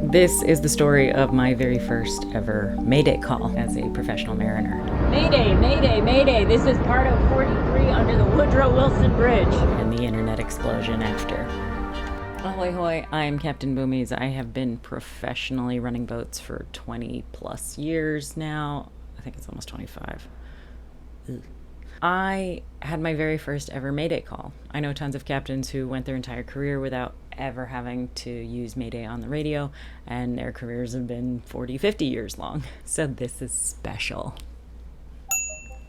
This is the story of my very first ever Mayday call as a professional mariner. Mayday, Mayday, Mayday, this is part of 43 under the Woodrow Wilson Bridge. And the internet explosion after. Ahoy hoy, I'm Captain Boomies. I have been professionally running boats for 20 plus years now. I think it's almost 25. Ugh. I had my very first ever Mayday call. I know tons of captains who went their entire career without ever having to use Mayday on the radio, and their careers have been 40, 50 years long. So this is special.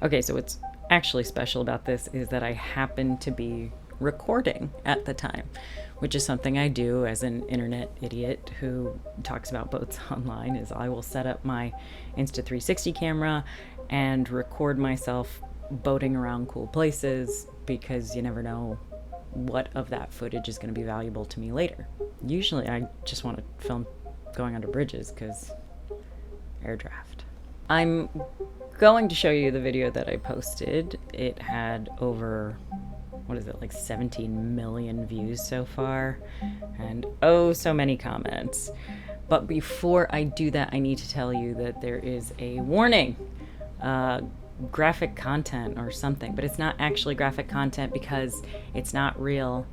Okay, so what's actually special about this is that I happen to be recording at the time, which is something I do as an internet idiot who talks about boats online. Is I will set up my Insta360 camera and record myself boating around cool places, because you never know what of that footage is going to be valuable to me later. Usually I just want to film going under bridges because air draft. I'm going to show you the video that I posted. It had over, like 17 million views so far, and oh so many comments. But before I do that, I need to tell you that there is a warning. Graphic content or something, but it's not actually graphic content because it's not real.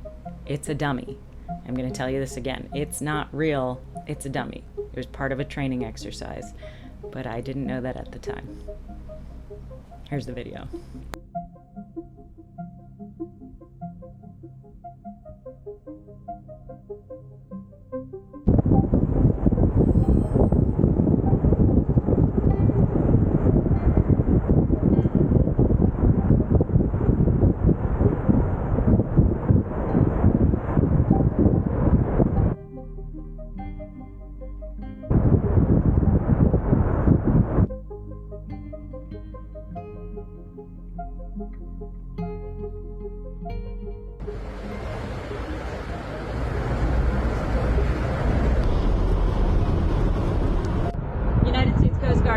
It's a dummy. I'm going to tell you this again. It's not real. It's a dummy. It was part of a training exercise, but I didn't know that at the time. Here's the video.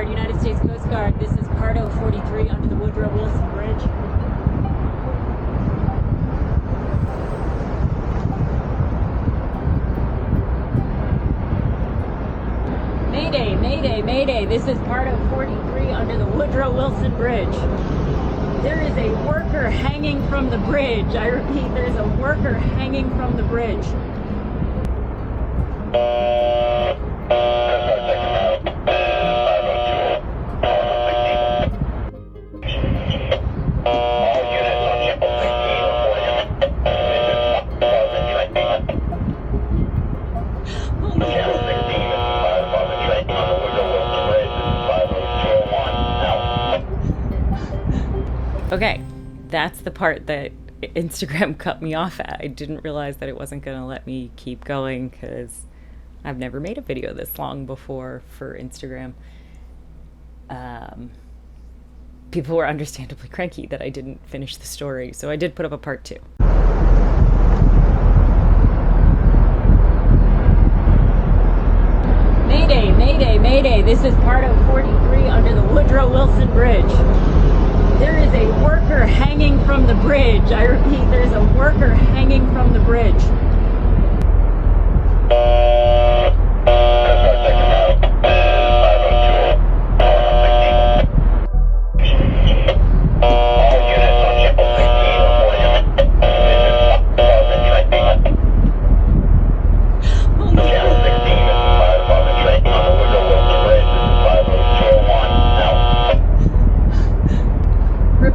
United States Coast Guard, this is Pardo 43 under the Woodrow Wilson Bridge. Mayday, Mayday, Mayday, this is Pardo 43 under the Woodrow Wilson Bridge. There is a worker hanging from the bridge. I repeat, there is a worker hanging from the bridge. Okay, that's the part that Instagram cut me off at. I didn't realize that it wasn't going to let me keep going because I've never made a video this long before for Instagram. People were understandably cranky that I didn't finish the story, so I did put up a part 2. Mayday, Mayday, Mayday, this is Pardo 43 under the Woodrow Wilson Bridge. There is a worker hanging from the bridge. I repeat, there is a worker hanging from the bridge.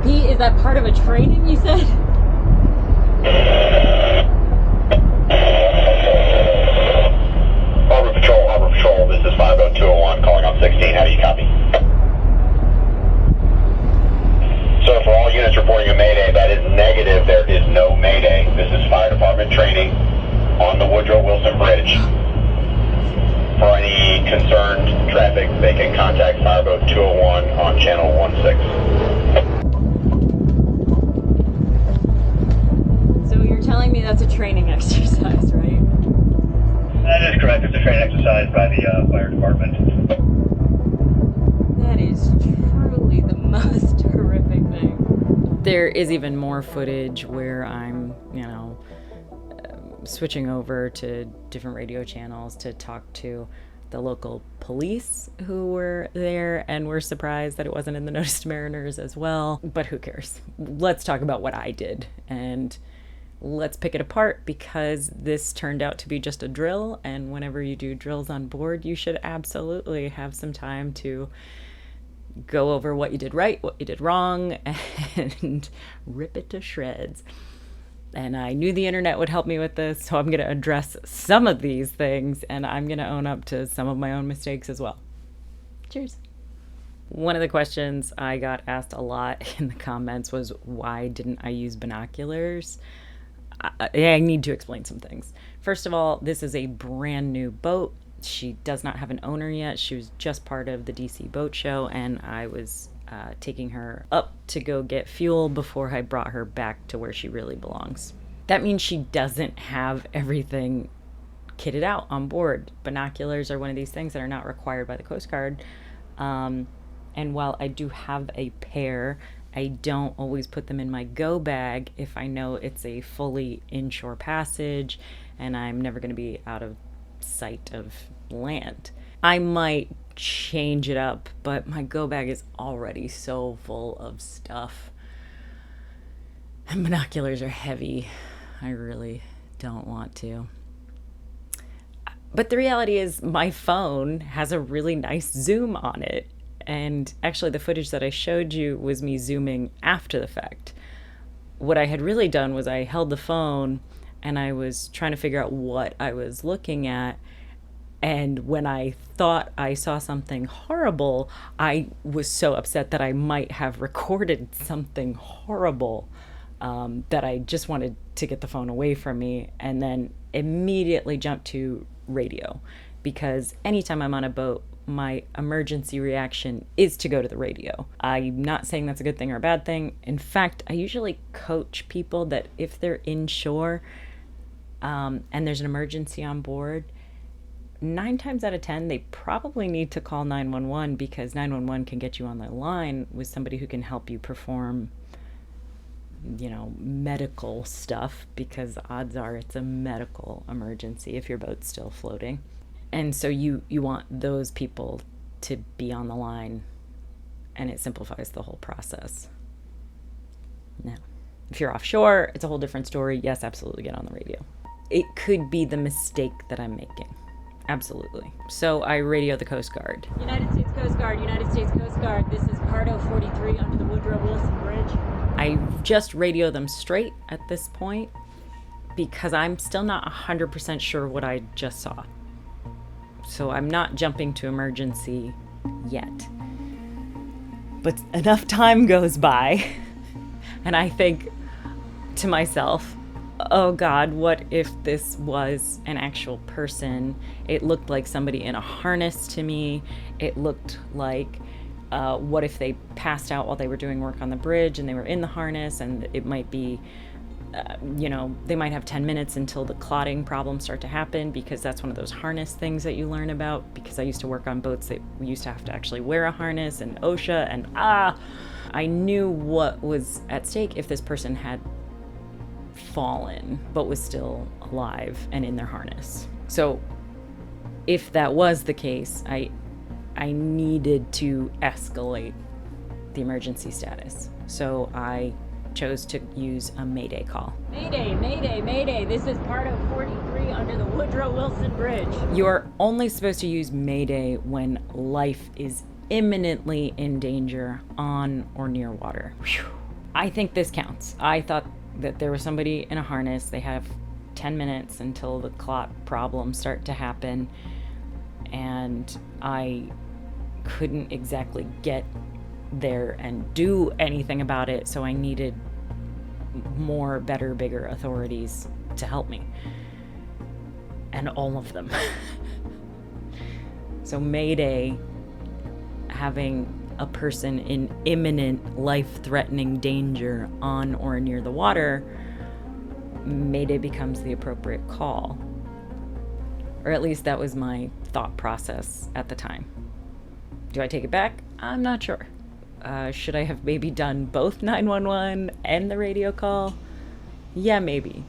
Is that part of a training, you said? Harbor Patrol, this is 50201, calling on 16, how do you copy? So for all units reporting a Mayday, that is negative, there is no Mayday. This is Fire Department training on the Woodrow Wilson Bridge. For any concerned traffic, they can contact Fireboat 201 on channel 16. Telling me that's a training exercise, right? That is correct. It's a training exercise by the fire department. That is truly the most horrific thing. There is even more footage where I'm, switching over to different radio channels to talk to the local police who were there and were surprised that it wasn't in the Notice to Mariners as well. But who cares? Let's talk about what I did, and let's pick it apart, because this turned out to be just a drill. And whenever you do drills on board, you should absolutely have some time to go over what you did right, what you did wrong, and rip it to shreds. And I knew the internet would help me with this, so I'm going to address some of these things, and I'm going to own up to some of my own mistakes as well. Cheers. One of the questions I got asked a lot in the comments was, why didn't I use binoculars? I need to explain some things. First of all, this is a brand new boat. She does not have an owner yet. She was just part of the DC boat show, and I was taking her up to go get fuel before I brought her back to where she really belongs. That means she doesn't have everything kitted out on board. Binoculars are one of these things that are not required by the Coast Guard. And while I do have a pair, I don't always put them in my go bag if I know it's a fully inshore passage and I'm never going to be out of sight of land. I might change it up, but my go bag is already so full of stuff. And binoculars are heavy. I really don't want to. But the reality is my phone has a really nice zoom on it. And actually the footage that I showed you was me zooming after the fact. What I had really done was I held the phone and I was trying to figure out what I was looking at. And when I thought I saw something horrible, I was so upset that I might have recorded something horrible, that I just wanted to get the phone away from me, and then immediately jumped to radio, because anytime I'm on a boat, my emergency reaction is to go to the radio. I'm not saying that's a good thing or a bad thing. In fact, I usually coach people that if they're inshore and there's an emergency on board, 9 times out of 10, they probably need to call 911, because 911 can get you on the line with somebody who can help you perform, medical stuff, because odds are it's a medical emergency if your boat's still floating. And so you want those people to be on the line, and it simplifies the whole process. Now, if you're offshore, it's a whole different story. Yes, absolutely get on the radio. It could be the mistake that I'm making. Absolutely. So I radio the Coast Guard. United States Coast Guard, United States Coast Guard. This is Pardo 43 under the Woodrow Wilson Bridge. I just radio them straight at this point, because I'm still not 100% sure what I just saw. So I'm not jumping to emergency yet. But enough time goes by, and I think to myself, oh God, what if this was an actual person? It looked like somebody in a harness to me. It looked like, what if they passed out while they were doing work on the bridge and they were in the harness, and it might be, they might have 10 minutes until the clotting problems start to happen, because that's one of those harness things that you learn about, because I used to work on boats that we used to have to actually wear a harness, and OSHA, and I knew what was at stake if this person had fallen but was still alive and in their harness. So if that was the case, I needed to escalate the emergency status. So I chose to use a Mayday call. Mayday, Mayday, Mayday. This is Pardo 43 under the Woodrow Wilson Bridge. You're only supposed to use Mayday when life is imminently in danger on or near water. Whew. I think this counts. I thought that there was somebody in a harness. They have 10 minutes until the clot problems start to happen, and I couldn't exactly get there and do anything about it, so I needed more, better, bigger authorities to help me, and all of them. So Mayday, having a person in imminent life-threatening danger on or near the water, Mayday becomes the appropriate call. Or at least that was my thought process at the time. Do I take it back? I'm not sure. Should I have maybe done both 911 and the radio call? Yeah, maybe.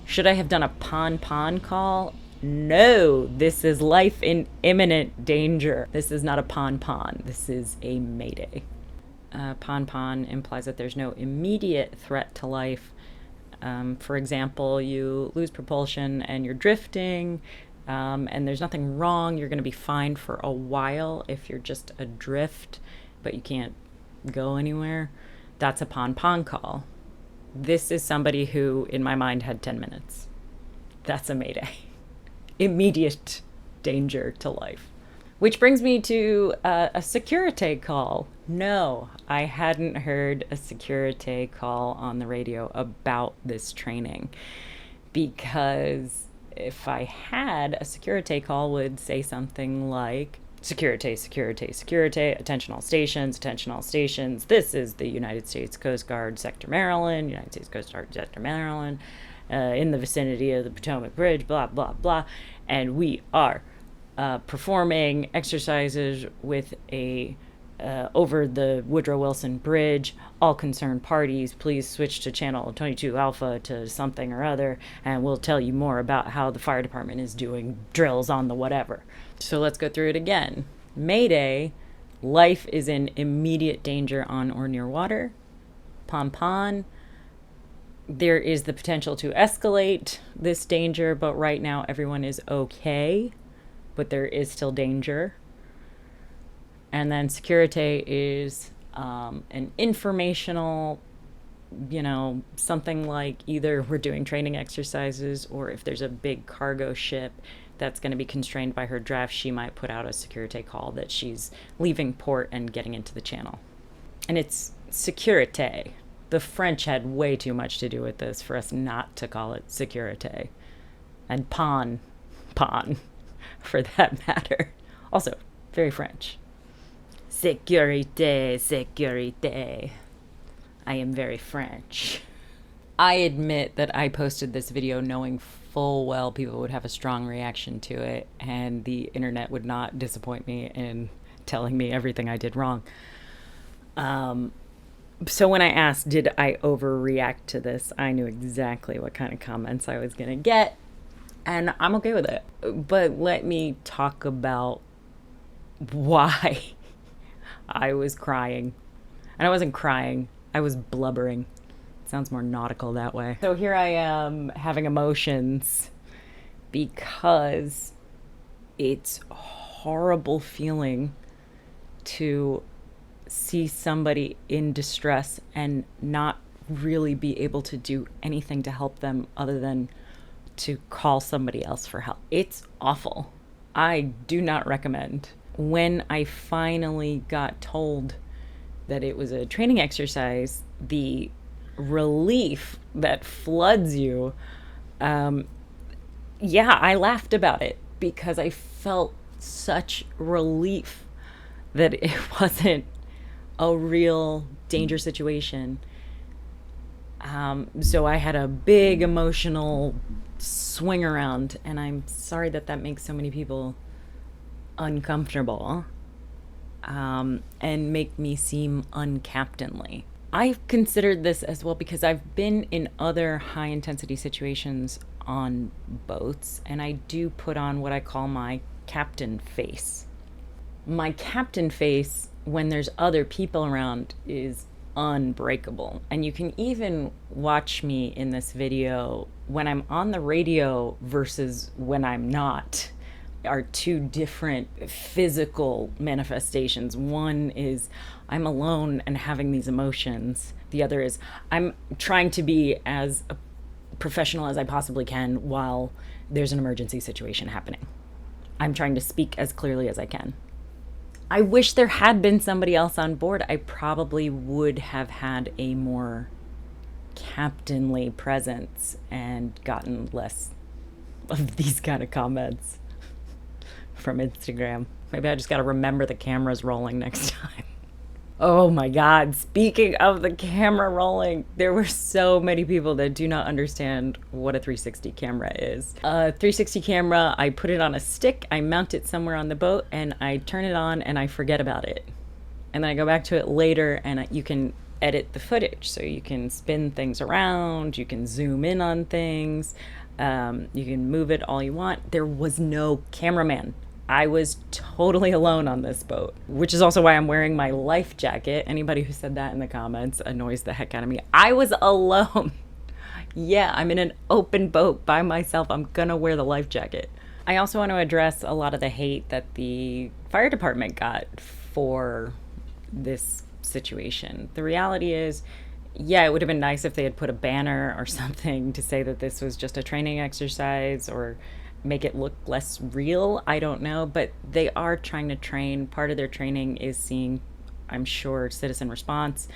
Should I have done a pon call? No, this is life in imminent danger. This is not a pon. This is a mayday. Pon implies that there's no immediate threat to life. For example, you lose propulsion and you're drifting, and there's nothing wrong. You're going to be fine for a while if you're just adrift, but you can't go anywhere. That's a pon call. This is somebody who, in my mind, had 10 minutes. That's a mayday. Immediate danger to life. Which brings me to a sécurité call. No, I hadn't heard a sécurité call on the radio about this training, because if I had, a sécurité call would say something like, sécurité, attention all stations, this is the United States Coast Guard, Sector Maryland, United States Coast Guard, Sector Maryland, in the vicinity of the Potomac Bridge, blah, blah, blah, and we are performing exercises with over the Woodrow Wilson Bridge. All concerned parties, please switch to channel 22 Alpha to something or other, and we'll tell you more about how the fire department is doing drills on the whatever. So let's go through it again. Mayday, life is in immediate danger on or near water. Pon, there is the potential to escalate this danger, but right now everyone is okay, but there is still danger. And then sécurité is an informational, something like either we're doing training exercises, or if there's a big cargo ship that's going to be constrained by her draft, she might put out a sécurité call that she's leaving port and getting into the channel. And it's sécurité. The French had way too much to do with this for us not to call it sécurité. And pon, for that matter. Also, very French. Sécurité. I am very French. I admit that I posted this video knowing full well people would have a strong reaction to it, and the internet would not disappoint me in telling me everything I did wrong. So when I asked, did I overreact to this, I knew exactly what kind of comments I was going to get, and I'm okay with it. But let me talk about why I was crying. And I wasn't crying, I was blubbering. It sounds more nautical that way. So here I am having emotions because it's a horrible feeling to see somebody in distress and not really be able to do anything to help them other than to call somebody else for help. It's awful. I do not recommend. When I finally got told that it was a training exercise, the relief that floods you, I laughed about it because I felt such relief that it wasn't a real danger situation. So I had a big emotional swing around, and I'm sorry that makes so many people uncomfortable and make me seem uncaptainly. I've considered this as well because I've been in other high intensity situations on boats, and I do put on what I call my captain face. My captain face, when there's other people around, is unbreakable. And you can even watch me in this video when I'm on the radio versus when I'm not. Are two different physical manifestations. One is I'm alone and having these emotions. The other is I'm trying to be as professional as I possibly can while there's an emergency situation happening. I'm trying to speak as clearly as I can. I wish there had been somebody else on board. I probably would have had a more captainly presence and gotten less of these kind of comments from Instagram. Maybe I just got to remember the camera's rolling next time. Oh my God, speaking of the camera rolling, there were so many people that do not understand what a 360 camera is. A 360 camera, I put it on a stick, I mount it somewhere on the boat, and I turn it on and I forget about it. And then I go back to it later and you can edit the footage. So you can spin things around, you can zoom in on things. You can move it all you want. There was no cameraman. I was totally alone on this boat, which is also why I'm wearing my life jacket. Anybody who said that in the comments annoys the heck out of me. I was alone. Yeah, I'm in an open boat by myself. I'm gonna wear the life jacket. I also want to address a lot of the hate that the fire department got for this situation. The reality is, yeah, it would have been nice if they had put a banner or something to say that this was just a training exercise or make it look less real. I don't know, but they are trying to train. Part of their training is seeing, I'm sure, citizen response.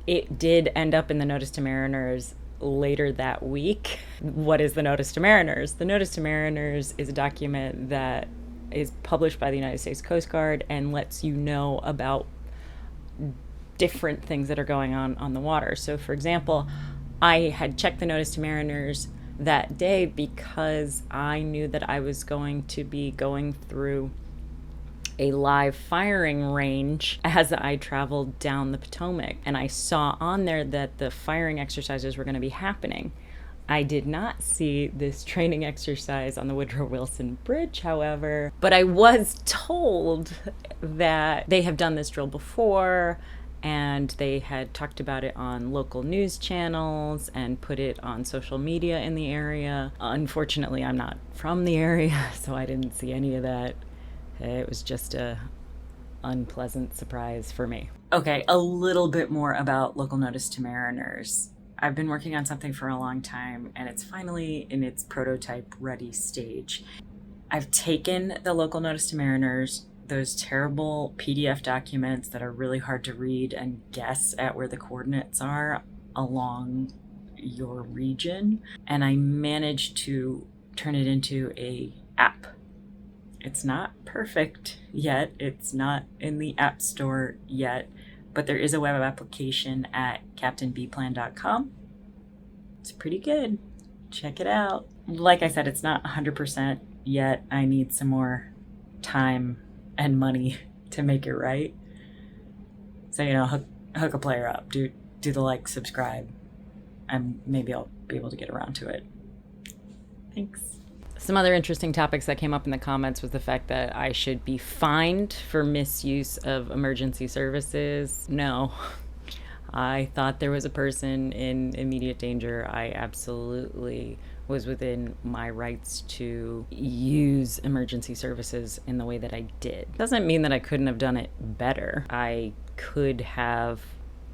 It did end up in the Notice to Mariners later that week. What is the Notice to Mariners? The Notice to Mariners is a document that is published by the United States Coast Guard and lets you know about different things that are going on the water. So, for example, I had checked the Notice to Mariners that day because I knew that I was going to be going through a live firing range as I traveled down the Potomac. And I saw on there that the firing exercises were going to be happening. I did not see this training exercise on the Woodrow Wilson Bridge, however, but I was told that they have done this drill before, and they had talked about it on local news channels and put it on social media in the area. Unfortunately, I'm not from the area, so I didn't see any of that. It was just a unpleasant surprise for me. Okay, a little bit more about Local Notice to Mariners. I've been working on something for a long time, and it's finally in its prototype ready stage. I've taken the Local Notice to Mariners, those terrible PDF documents that are really hard to read and guess at where the coordinates are along your region, and I managed to turn it into a app. It's not perfect yet. It's not in the App Store yet, but there is a web application at captainbplan.com. It's pretty good. Check it out. Like I said, it's not 100% yet. I need some more time and money to make it right. So, hook a player up, do the like, subscribe, and maybe I'll be able to get around to it. Thanks. Some other interesting topics that came up in the comments was the fact that I should be fined for misuse of emergency services. No. I thought there was a person in immediate danger. I absolutely was within my rights to use emergency services in the way that I did. Doesn't mean that I couldn't have done it better. I could have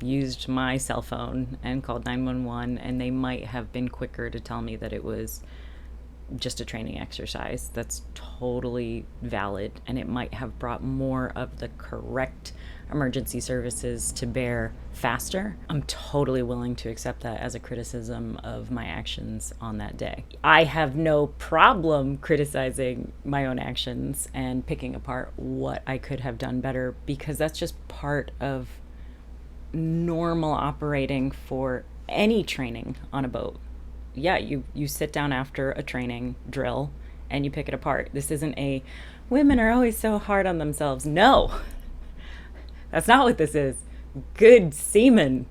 used my cell phone and called 911, and they might have been quicker to tell me that it was just a training exercise. That's totally valid, and it might have brought more of the correct emergency services to bear faster. I'm totally willing to accept that as a criticism of my actions on that day. I have no problem criticizing my own actions and picking apart what I could have done better, because that's just part of normal operating for any training on a boat. Yeah, you sit down after a training drill and you pick it apart. This isn't a women are always so hard on themselves. No, that's not what this is. Good seamen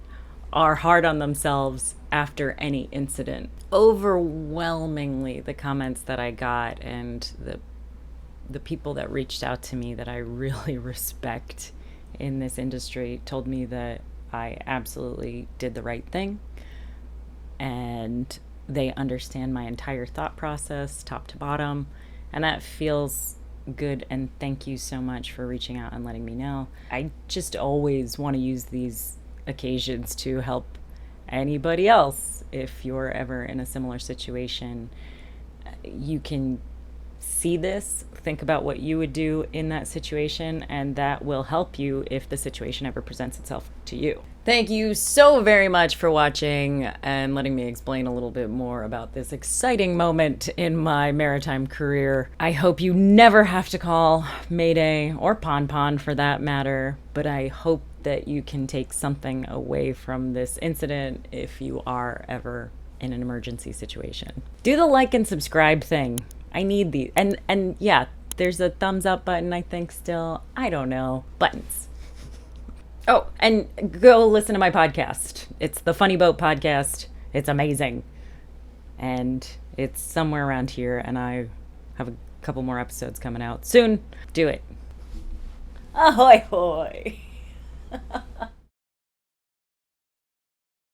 are hard on themselves after any incident. Overwhelmingly, the comments that I got and the people that reached out to me that I really respect in this industry told me that I absolutely did the right thing, and they understand my entire thought process, top to bottom, and that feels good. And thank you so much for reaching out and letting me know. I just always want to use these occasions to help anybody else. If you're ever in a similar situation, you can see this, think about what you would do in that situation, and that will help you if the situation ever presents itself to you. Thank you so very much for watching and letting me explain a little bit more about this exciting moment in my maritime career. I hope you never have to call Mayday, or Pon for that matter, but I hope that you can take something away from this incident if you are ever in an emergency situation. Do the like and subscribe thing. I need these. And yeah, there's a thumbs up button, I think, still. I don't know. Buttons. Oh, and go listen to my podcast. It's the Funny Boat Podcast. It's amazing. and it's somewhere around here, and I have a couple more episodes coming out soon. Do it. Ahoy hoy!